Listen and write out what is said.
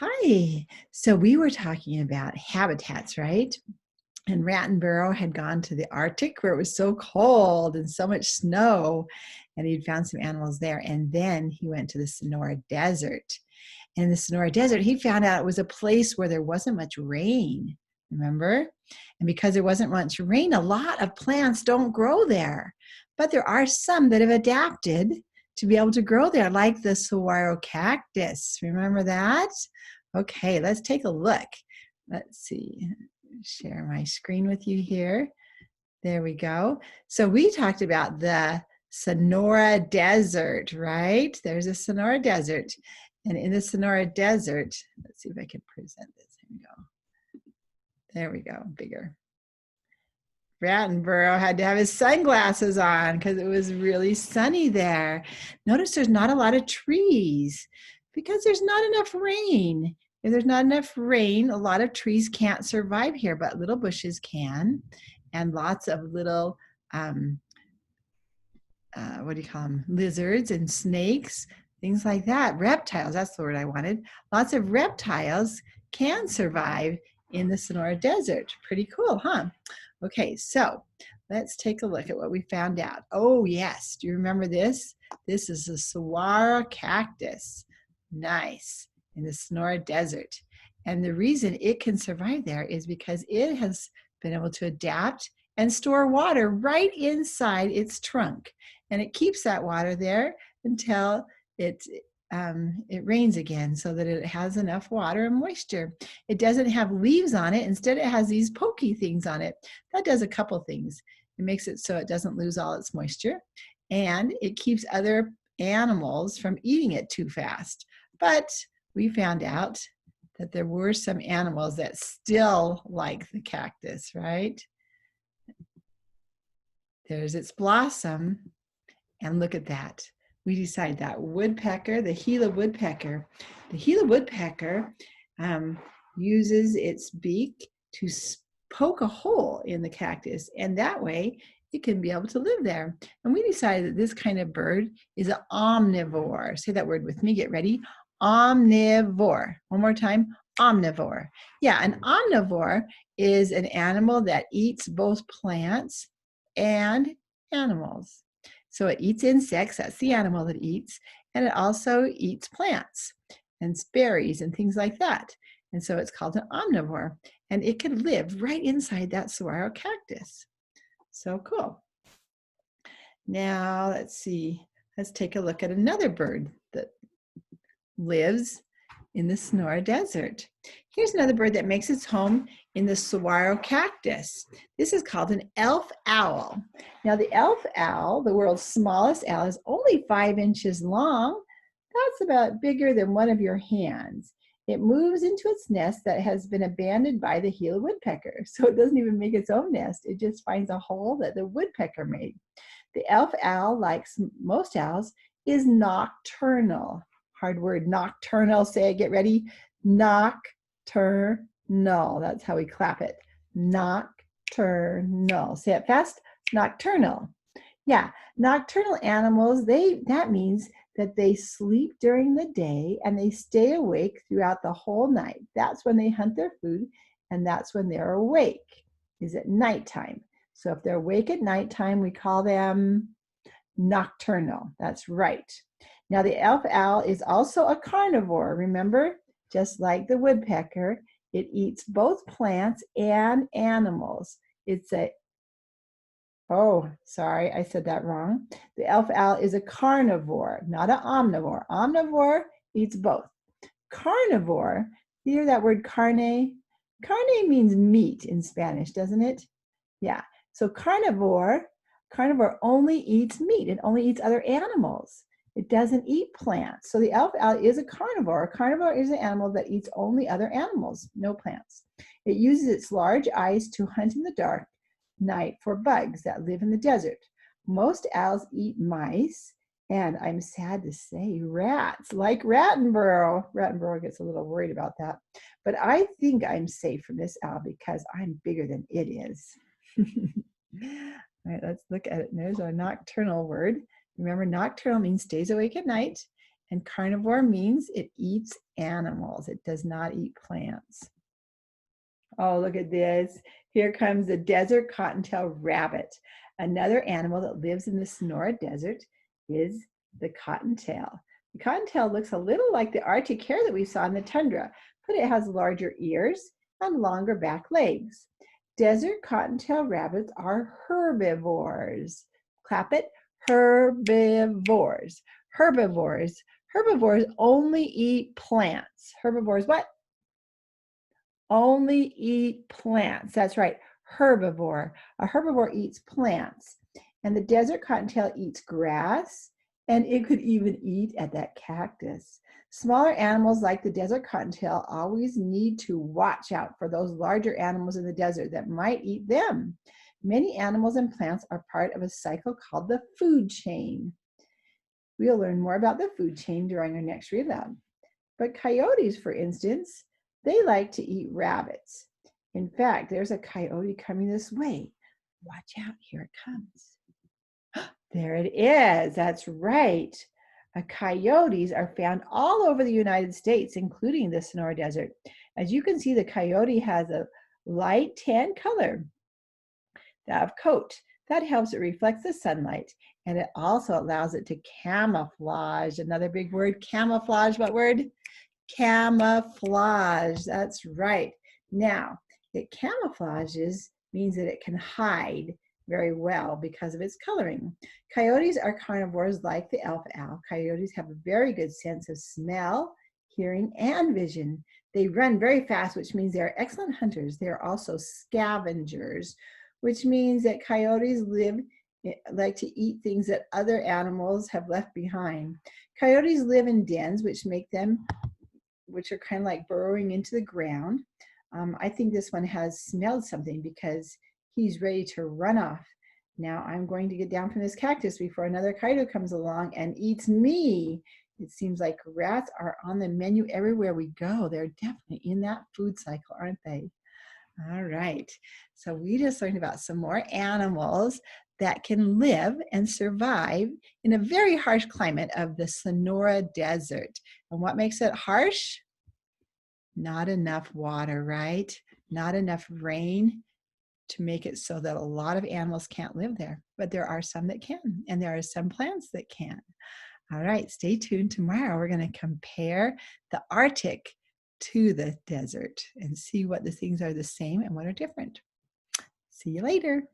Hi. So we were talking about habitats, right? And Rattenborough had gone to the Arctic where it was so cold and so much snow, and he'd found some animals there. And then he went to the Sonora Desert. And in the Sonora Desert, he found out it was a place where there wasn't much rain, remember? And because there wasn't much rain, a lot of plants don't grow there. But there are some that have adapted to be able to grow there, like the saguaro cactus. Remember that? Okay, let's take a look. Let's see, share my screen with you here. There we go. So we talked about the Sonora Desert, right? There's a Sonora Desert. And in the Sonora Desert, let's see if I can present this. Here we go. There we go, bigger. Rattenborough had to have his sunglasses on because it was really sunny there. Notice there's not a lot of trees because there's not enough rain. If there's not enough rain, a lot of trees can't survive here, but little bushes can, and lots of little, what do you call them, lizards and snakes, things like that. Reptiles, that's the word I wanted. Lots of reptiles can survive in the Sonora Desert. Pretty cool, huh? Okay, so let's take a look at what we found out. Oh, yes. Do you remember this? This is the saguaro cactus. Nice. In the Sonora Desert. And the reason it can survive there is because it has been able to adapt and store water right inside its trunk. And it keeps that water there until it rains again so that it has enough water and moisture. It doesn't have leaves on it. Instead, it has these pokey things on it. That does a couple things. It makes it so it doesn't lose all its moisture, and it keeps other animals from eating it too fast. But we found out that there were some animals that still like the cactus, right? There's its blossom, and look at that. We decided that woodpecker, the Gila woodpecker, uses its beak to poke a hole in the cactus, and that way it can be able to live there. And we decided that this kind of bird is an omnivore. Say that word with me, get ready. Omnivore. One more time, omnivore. Yeah, an omnivore is an animal that eats both plants and animals. So it eats insects, that's the animal that eats, and it also eats plants and berries and things like that. And so it's called an omnivore, and it can live right inside that saguaro cactus. So cool. Now let's see, let's take a look at another bird that lives in the Sonora Desert. Here's another bird that makes its home in the saguaro cactus. This is called an elf owl. Now the elf owl, the world's smallest owl, is only 5 inches long. That's about bigger than one of your hands. It moves into its nest that has been abandoned by the Gila woodpecker. So it doesn't even make its own nest. It just finds a hole that the woodpecker made. The elf owl, like most owls, is nocturnal. Hard word, nocturnal. Say it, get ready. Nocturnal. That's how we clap it. Nocturnal. Say it fast. Nocturnal. Yeah, nocturnal animals, that means that they sleep during the day and they stay awake throughout the whole night. That's when they hunt their food, and that's when they're awake, is at nighttime. So if they're awake at nighttime, we call them nocturnal. That's right. Now the elf owl is also a carnivore, remember? Just like the woodpecker, it eats both plants and animals. Oh, sorry, I said that wrong. The elf owl is a carnivore, not an omnivore. Omnivore eats both. Carnivore, you hear that word carne? Carne means meat in Spanish, doesn't it? Yeah, so carnivore only eats meat. It only eats other animals. It doesn't eat plants. So the elf owl is a carnivore. A carnivore is an animal that eats only other animals, no plants. It uses its large eyes to hunt in the dark night for bugs that live in the desert. Most owls eat mice, and I'm sad to say rats, like Rattenborough. Rattenborough gets a little worried about that. But I think I'm safe from this owl because I'm bigger than it is. All right, let's look at it. There's our nocturnal word. Remember, nocturnal means stays awake at night, And carnivore means it eats animals. It does not eat plants. Oh, look at this. Here comes the desert cottontail rabbit. Another animal that lives in the Sonora Desert is the cottontail. The cottontail looks a little like the Arctic hare that we saw in the tundra, but it has larger ears and longer back legs. Desert cottontail rabbits are herbivores. Clap it. Herbivores. Herbivores. Herbivores only eat plants. Herbivores what? Only eat plants. That's right, herbivore. A herbivore eats plants. And the desert cottontail eats grass, and it could even eat at that cactus. Smaller animals like the desert cottontail always need to watch out for those larger animals in the desert that might eat them. Many animals and plants are part of a cycle called the food chain. We'll learn more about the food chain during our next relab. But coyotes, for instance, they like to eat rabbits. In fact, there's a coyote coming this way. Watch out, here it comes. There it is, that's right. Coyotes are found all over the United States, including the Sonora Desert. As you can see, the coyote has a light tan color of coat. That helps it reflect the sunlight, and it also allows it to camouflage. Another big word, camouflage. What word? Camouflage. That's right. Now, it camouflages means that it can hide very well because of its coloring. Coyotes are carnivores like the elf owl. Coyotes have a very good sense of smell, hearing, and vision. They run very fast, which means they are excellent hunters. They are also scavengers, which means that coyotes like to eat things that other animals have left behind. Coyotes live in dens, which are kind of like burrowing into the ground. I think this one has smelled something because he's ready to run off. Now I'm going to get down from this cactus before another coyote comes along and eats me. It seems like rats are on the menu everywhere we go. They're definitely in that food cycle, aren't they? All right, so we just learned about some more animals that can live and survive in a very harsh climate of the Sonora Desert. And what makes it harsh? Not enough water, right? Not enough rain to make it so that a lot of animals can't live there. But there are some that can, and there are some plants that can. All right, stay tuned. Tomorrow we're going to compare the Arctic to the desert and see what the things are the same and what are different. See you later.